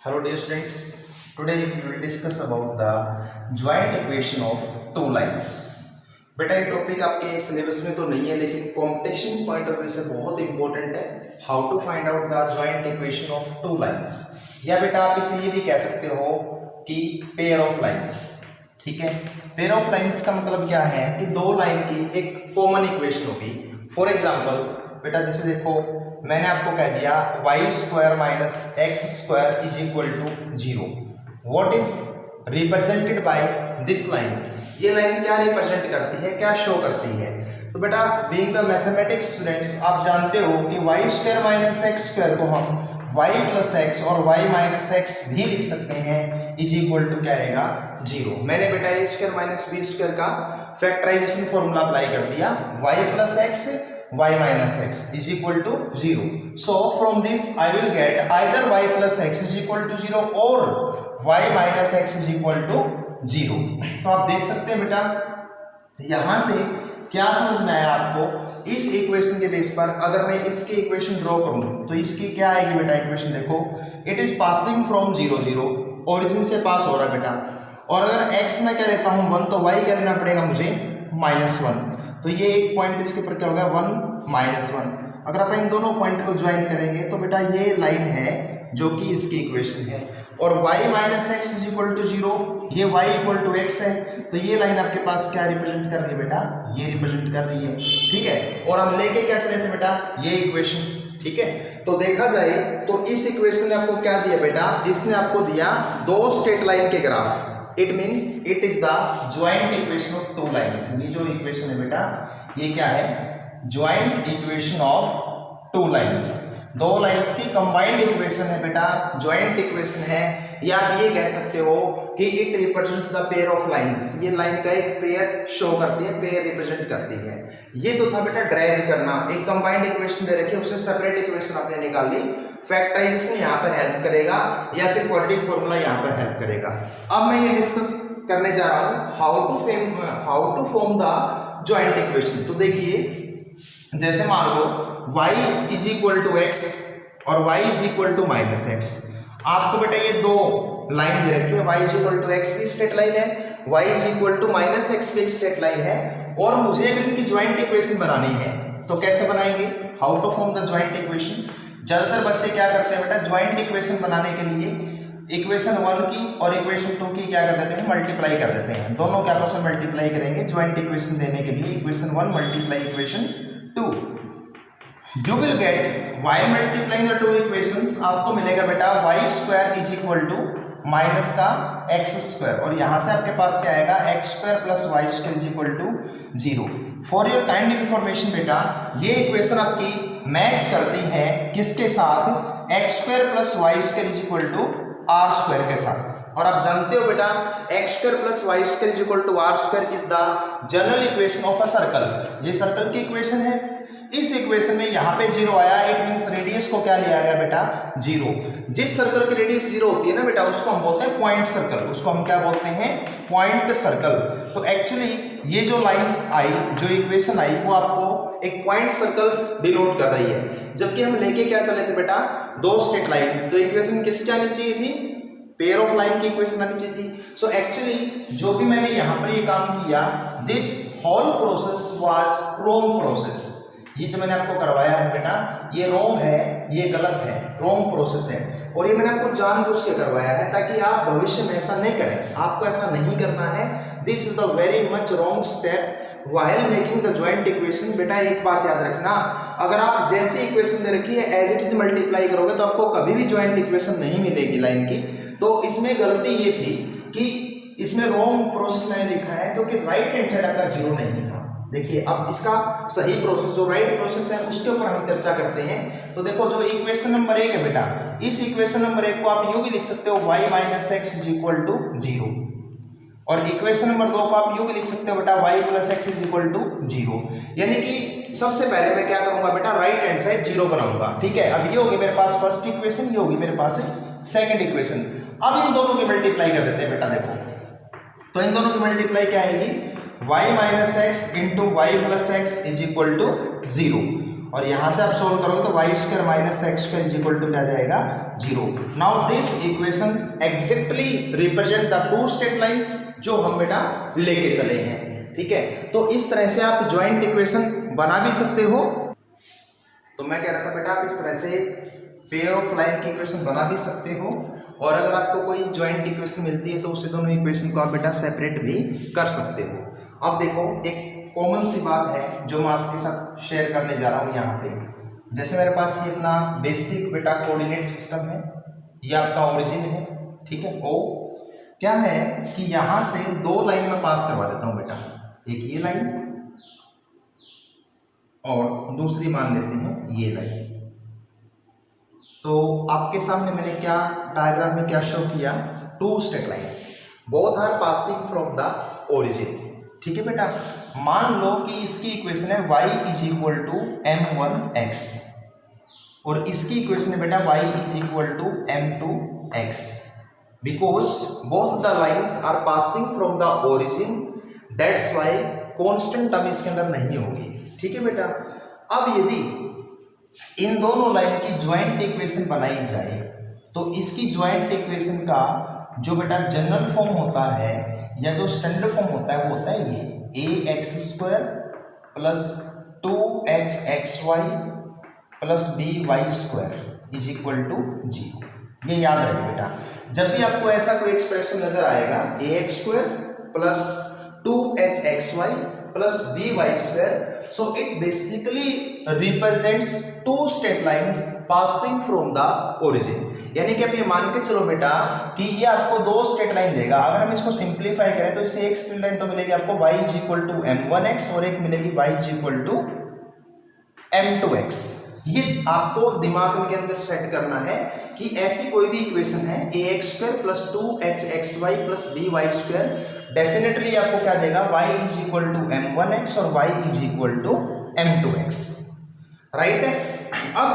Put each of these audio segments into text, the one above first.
Hello dear students, today we will discuss about the joint equation of two lines. बेटा ये topic आपके syllabus में तो नहीं है लेकिन कंपटीशन पॉइंट ऑफ व्यू से बहुत इंपॉर्टेंट है. How to find out the joint equation of two lines, या बेटा आप इसे ये भी कह सकते हो कि पेयर ऑफ लाइंस. ठीक है, पेयर ऑफ लाइंस का मतलब क्या है कि दो लाइन की एक कॉमन इक्वेशन होगी. फॉर एग्जाम्पल बेटा जैसे देखो मैंने आपको कह दिया y square minus x square is equal to 0. What is represented by this line. ये लाइन क्या रिप्रेजेंट करती है, क्या शो करती है. तो बेटा बीइंग द मैथमेटिक्स स्टूडेंट्स आप जानते हो कि y square minus x square को हम वाई प्लस एक्स और वाई माइनस एक्स भी लिख सकते हैं इज इक्वल टू क्या आएगा 0. मैंने बेटा a square minus b square का फैक्टराइजेशन फॉर्मूला अप्लाई कर दिया. Y plus x y minus x is equal to 0. So from this I will get either y plus x is equal to 0 or y minus x is equal to 0. तो आप देख सकते हैं बेटा यहां से क्या समझ में आया आपको. इस इक्वेशन के बेस पर अगर मैं इसकी इक्वेशन ड्रॉ करूं तो इसकी क्या आएगी बेटा इक्वेशन. देखो it is passing from 0 0, origin से पास हो रहा है बेटा. और अगर x में क्या रहता हूं 1 तो y क्या लेना पड़ेगा मुझे -1. तो ये एक पॉइंट इसके ऊपर क्या होगा 1 -1. अगर आप इन दोनों पॉइंट को ज्वाइन करेंगे तो बेटा ये लाइन है जो कि इसकी इक्वेशन है. और y minus x is equal to 0, ये y इक्वल टू एक्स है. तो ये लाइन आपके पास क्या रिप्रेजेंट कर रही है बेटा, ये रिप्रेजेंट कर रही है. ठीक है, और हम लेके क्या चले थे बेटा ये इक्वेशन. ठीक है, तो देखा जाए तो इस इक्वेशन ने आपको क्या दिया बेटा, इसने आपको दिया दो स्ट्रेट लाइन के graph. It means it is the joint equation of two lines. ये जो इक्वेशन है बेटा ये क्या है, joint equation of two lines. दो लाइन्स की कंबाइंड इक्वेशन है बेटा, ज्वाइंट इक्वेशन है. या आप ये कह सकते हो कि it represents the pair of lines. ये लाइन का एक पेयर शो करती है, पेयर रिप्रेजेंट करती है. ये तो था बेटा ड्राइव करना. एक कंबाइंड इक्वेशन दे रखी है, उससे सेपरेट इक्वेशन आपने निकाल ली. फैक्टराइजेशन यहाँ पर हेल्प करेगा या फिर क्वाड्रेटिक फॉर्मूला यहाँ पर हेल्प करेगा. अब मैं ये डिस्कस करने जा रहा हूँ how to form the joint equation. तो देखिए जैसे मान लो y is equal to x और y is equal to minus x. आपको बेटा ये दो लाइन दे रखी है, y is equal to x भी स्ट्रेट लाइन है, y is equal to minus x भी एक स्ट्रेट लाइन है. और मुझे अगर इनकी ज्वाइंट इक्वेशन बनानी है तो कैसे बनाएंगे, how to form the joint equation. ज्यादातर बच्चे क्या करते हैं बेटा ज्वाइंट इक्वेशन बनाने के लिए इक्वेशन 1 की और इक्वेशन 2 की क्या कर देते हैं मल्टीप्लाई कर देते हैं. दोनों के आपस में मल्टीप्लाई करेंगे ज्वाइंट इक्वेशन देने के लिए. Equation 1 multiply equation 2, you will get y multiplying the two equations. आपको मिलेगा बेटा y square is equal to minus का एक्स स्क्वायर. और यहां से आपके पास क्या आएगा x square plus y square is equal to 0. For your kind information बेटा ये इक्वेशन आपकी मैच करती है किसके साथ, x square plus y square is equal to r square के साथ. और आप जानते हो बेटा x square plus y square is equal to r square is the general equation of a circle. ये सर्कल की इक्वेशन है. इस इक्वेशन में यहाँ पे 0 आया, इट मींस रेडियस को क्या लिया गया बेटा 0. जिस सर्कल की रेडियस 0 होती है ना बेटा उसको हम बोलते हैं पॉइंट सर्कल. उसको हम क्या बोलते हैं पॉइंट सर्कल. तो एक्चुअली ये जो लाइन आई, जो इक्वेशन आई वो आपको एक पॉइंट सर्कल डिनोट कर रही है. जबकि हम लेके क्या चले थे बेटा दो स्ट्रेट लाइन. तो इक्वेशन किसकी आनी चाहिए थी, पेयर ऑफ लाइन की इक्वेशन आनी चाहिए थी. सो एक्चुअली जो भी मैंने यहाँ पर ये काम किया this whole process was wrong process. ये जो मैंने आपको करवाया है बेटा ये रॉन्ग है, ये गलत है, रॉन्ग प्रोसेस है. और ये मैंने आपको जानबूझ के करवाया है ताकि आप भविष्य में ऐसा नहीं करें. आपको ऐसा नहीं करना है. This is the very much wrong step while making the joint equation. बेटा एक बात याद रखना, अगर आप जैसी इक्वेशन दे रखी है एज इट इज मल्टीप्लाई करोगे तो आपको कभी भी ज्वाइंट इक्वेशन नहीं मिलेगी लाइन की. तो इसमें गलती ये थी कि इसमें रॉन्ग प्रोसेस मैंने लिखा है क्योंकि राइट हैंड साइड आपका 0 नहीं था. देखिए अब इसका सही प्रोसेस जो राइट प्रोसेस है उसके ऊपर हम चर्चा करते हैं. तो देखो जो इक्वेशन नंबर 1 है बेटा इस इक्वेशन नंबर 1 को आप यूं भी लिख सकते हो y minus x is equal to 0. और इक्वेशन नंबर 2 को आप यूं भी लिख सकते हो बेटा y plus x is equal to 0. यानी कि सबसे पहले मैं क्या करूंगा बेटा राइट हैंड साइड 0 बनाऊंगा. ठीक है, अब ये होगी मेरे पास फर्स्ट इक्वेशन, ये होगी मेरे पास सेकंड इक्वेशन. अब इन दोनों की मल्टीप्लाई कर देते हैं बेटा. देखो तो इन दोनों की मल्टीप्लाई क्या आएगी y minus x into y plus x is equal to 0. और यहाँ से आप सोल्व करोगे तो y square minus x square is equal to क्या जाएगा 0। Now this equation exactly represent the two straight lines जो हम बेटा लेके चले हैं, ठीक है। तो इस तरह से आप ज्वाइंट इक्वेशन बना भी सकते हो। तो मैं कह रहा था बेटा आप इस तरह से पेयर ऑफ लाइन की इक्वेशन बना भी सकते हो, और अगर आपको कोई ज्वाइंट इक्वेशन मिलती है तो उसे दोनों इक्वेशन को आप बेटा सेपरेट भी कर सकते हो। अब देखो एक कॉमन सी बात है जो मैं आपके साथ शेयर करने जा रहा हूँ यहाँ पे। जैसे मेरे पास ये अपना बेसिक बेटा कोऑर्डिनेट सिस्टम है, ये आपका ओरिजिन है, ठीक है। ओ क्या है कि यहाँ से दो लाइन में पास करवा देता हूँ बेटा, एक ये लाइन और दूसरी मान लेते हैं ये लाइन। तो आपके सामने मैंने क्या डायग्राम में क्या शो किया, two straight line both are passing from the origin, ठीक है बेटा। मान लो कि इसकी इक्वेशन है y is equal to m1x और इसकी इक्वेशन है बेटा y is equal to m2x, because both the lines are passing from the origin, that's why constant term इसके अंदर नहीं होगी, ठीक है बेटा। अब यदि इन दोनों लाइन की ज्वाइंट इक्वेशन बनाई जाए तो इसकी ज्वाइंट इक्वेशन का जो बेटा जनरल फॉर्म होता है या जो स्टैंडर्ड फॉर्म होता है वो होता है ये ax square plus 2hxy plus by square is equal to 0। ये याद रहे बेटा, जब भी आपको ऐसा कोई एक्सप्रेशन नजर आएगा ax square plus 2hxy plus by square, so it basically represents two straight lines passing from the origin। यानी कि आप ये मान के चलो बेटा कि ये आपको दो स्ट्रेट लाइन देगा। अगर हम इसको सिंप्लीफाई करें तो इससे एक स्ट्रेट लाइन तो मिलेगी आपको y is equal to m1x और एक मिलेगी y is equal to m2x। ये आपको दिमाग के अंदर सेट करना है कि ऐसी कोई भी इक्वेशन है ax square plus 2hxy plus by square, definitely आपको क्या देगा y is equal to m1x और y is equal to m2x, right है। अब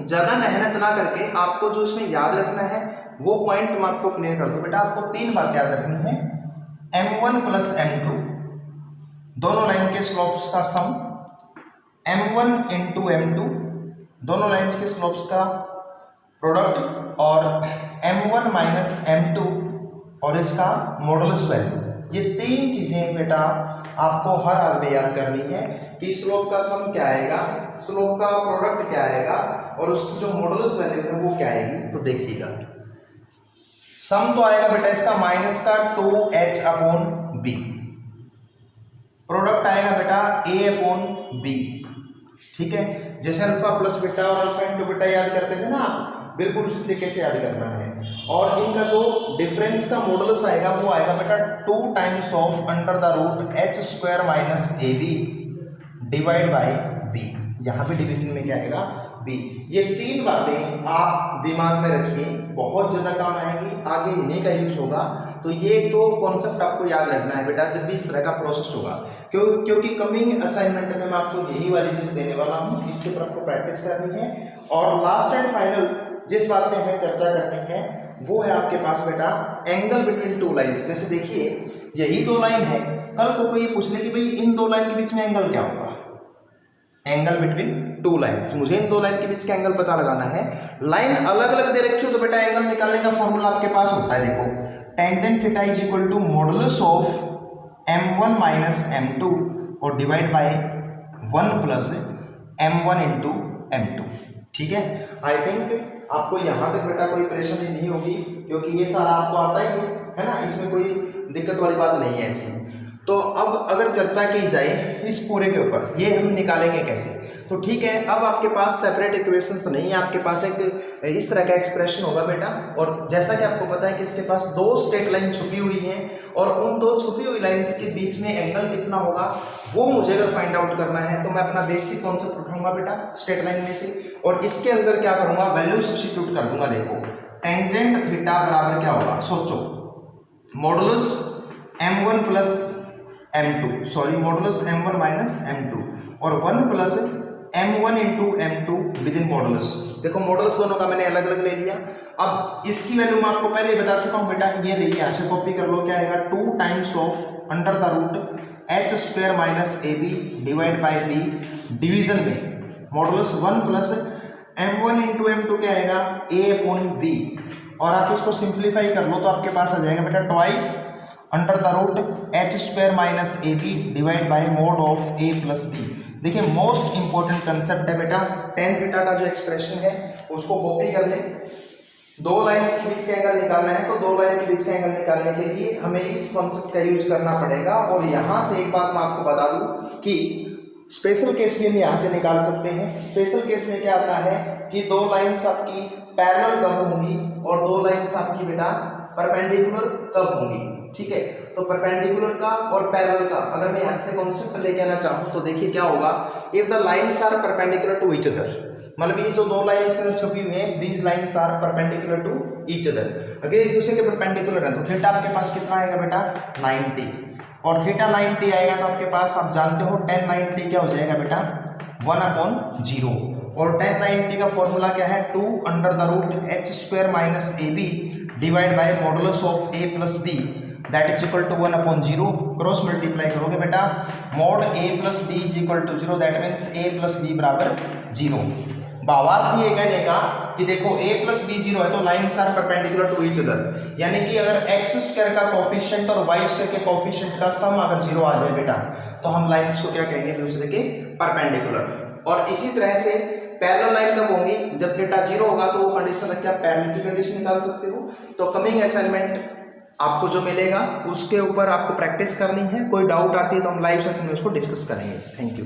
ज्यादा मेहनत ना करके आपको जो इसमें याद रखना है वो पॉइंट मैं आपको क्लियर कर दूं बेटा। आपको तीन बात याद रखनी है, m1 प्लस m2 दोनों लाइन के स्लोप्स का सम, m1 इंटू m2 दोनों लाइन्स के स्लोप्स का प्रोडक्ट, और m1 माइनस m2 और इसका मॉडुलस वैल्यू। ये तीन चीजें बेटा आपको हर हाल में याद करनी है कि स्लोप का सम क्या आएगा, स्लोप का प्रोडक्ट क्या आएगा और उसकी जो मॉडुलस वैल्यू है वो क्या आएगी। तो देखिएगा सम तो आएगा बेटा इसका माइनस का 2h अपॉन b, प्रोडक्ट आएगा बेटा a अपॉन b, ठीक है। जैसे अल्फा प्लस बीटा और अल्फा इंटू बीटा याद करते थे ना आप, बिल्कुल उसी तरीके से याद करना है। और इनका जो डिफरेंस का मॉडुलस आएगा वो आएगा बेटा 2 times of under the root h square minus ab divide by b। यहाँ पे डिवीजन में क्या आएगा b। ये तीन बातें आप दिमाग में रखिए, बहुत ज़्यादा काम आएंगी, आगे इन्हीं का यूज होगा। तो ये तो कॉन्सेप्ट आपको याद रखना है बेटा जब भी इस तरह का प्रोसेस होगा, क्योंकि कमिंग असाइनमेंट में मैं आपको यही वाली चीज़ देने वाला हूँ, इसके ऊपर आपको प्रैक्टिस करनी है। और लास्ट एंड फाइनल जिस बात पे हमें चर्चा करनी है वो है आपके पास बेटा एंगल बिटवीन टू लाइंस। जैसे देखिए यही दो लाइन है, कल को कोई पूछ ले कि भाई इन दो लाइन के बीच में एंगल क्या होगा, एंगल बिटवीन टू लाइंस, मुझे इन दो लाइन के बीच का एंगल पता लगाना है। लाइन अलग अलग दे रखी हो तो बेटा एंगल निकालने का फॉर्मूला आपके पास होता है, देखो tangent theta is equal to modulus of m1 minus m2 और divide by 1 plus m1 into m2, ठीक है। आई थिंक आपको यहाँ तक बेटा कोई परेशानी नहीं होगी क्योंकि ये सारा आपको आता ही है ना, इसमें कोई दिक्कत वाली बात नहीं है ऐसी। तो अब अगर चर्चा की जाए इस पूरे के ऊपर, ये हम निकालेंगे कैसे, तो ठीक है। अब आपके पास सेपरेट इक्वेशंस नहीं है, आपके पास एक इस तरह का एक्सप्रेशन होगा बेटा। और जैसा कि आपको पता है कि इसके पास दो स्ट्रेट लाइन छुपी हुई हैं और उन दो छुपी हुई लाइंस के बीच में एंगल कितना होगा वो मुझे अगर फाइंड आउट करना है तो मैं अपना बेसिक कॉन्सेप्ट उठाऊंगा बेटा स्ट्रेट लाइन में से, और इसके अंदर क्या करूंगा, वैल्यू सब्स्टिट्यूट कर दूंगा। देखो टेंजेंट थीटा बराबर क्या होगा, सोचो modulus m1 plus m2, sorry modulus m1 minus m2 और 1 plus m1 into m2 with in modulus. देखो मॉडुलस दोनों का मैंने अलग अलग ले लिया। अब इसकी वैल्यू मैं आपको पहले बता चुका हूँ बेटा, ये ले यहाँ से कॉपी कर लो, क्या आएगा 2 times of under the root h square minus ab divide by b, division में modulus 1 plus m1 into m2 क्या आएगा a अपॉन b, और आप इसको सिंप्लीफाई कर लो तो आपके पास आ जाएगा बेटा twice under the root h square minus a b divide by mod of a plus b. देखिए मोस्ट इंपॉर्टेंट कंसेप्ट है बेटा, टेन थीटा का जो एक्सप्रेशन है उसको कॉपी कर ले। दो लाइन्स के बीच का एंगल निकालना है तो दो लाइन के बीच का एंगल निकालने के लिए हमें इस कॉन्सेप्ट का यूज करना पड़ेगा। और यहाँ से एक बात मैं आपको बता दूं कि स्पेशल केस भी हम यहाँ से निकाल सकते हैं। स्पेशल केस में क्या आता है कि दो लाइन्स आपकी पैरेलल कब होंगी और दो लाइन्स आपकी बेटा परपेंडिकुलर कब होंगी, ठीक है। तो परपेंडिकुलर का और पैरेलल का अगर मैं यहाँ से कॉन्सेप्ट लेके आना चाहूँ तो देखिए क्या होगा, if the lines are perpendicular to each other, मतलब ये जो दो लाइन्स के अंदर छुपी हुई हैं, these lines are perpendicular to each other, अगर एक दूसरे के परपेंडिकुलर है तो थीटा आपके पास कितना आएगा बेटा 90, और थीटा 90 आएगा तो आपके पास आप जानते हो tan 90 क्या हो जाएगा बेटा 1/0, और tan 90 का फॉर्मूला क्या है 2 under the root h square minus a b divide by modulus of a plus b that is equal to 1/0। Cross multiply करोगे बेटा mod a plus b is equal to 0, that means a plus b बराबर 0। भावार्थ ये कहने का कि देखो a plus B 0 है तो lines are perpendicular to each other, यानी कि अगर x स्क्वायर का कोफिशिएंट और y स्क्वायर के कोफिशिएंट का सम अगर 0 आ जाए बेटा तो हम लाइन्स को क्या कहेंगे दूसरे के परपेंडिकुलर। और इसी तरह से पैरेलल लाइन कब होंगी, जब थीटा 0 होगा तो वो कंडीशन रख के आप पैरेलल की कंडीशन निकाल सकते हो। तो कमिंग असाइनमेंट आपको जो मिलेगा उसके ऊपर आपको प्रैक्टिस करनी है, कोई डाउट आती है तो हम लाइव सेशन में उसको डिस्कस करेंगे। Thank you.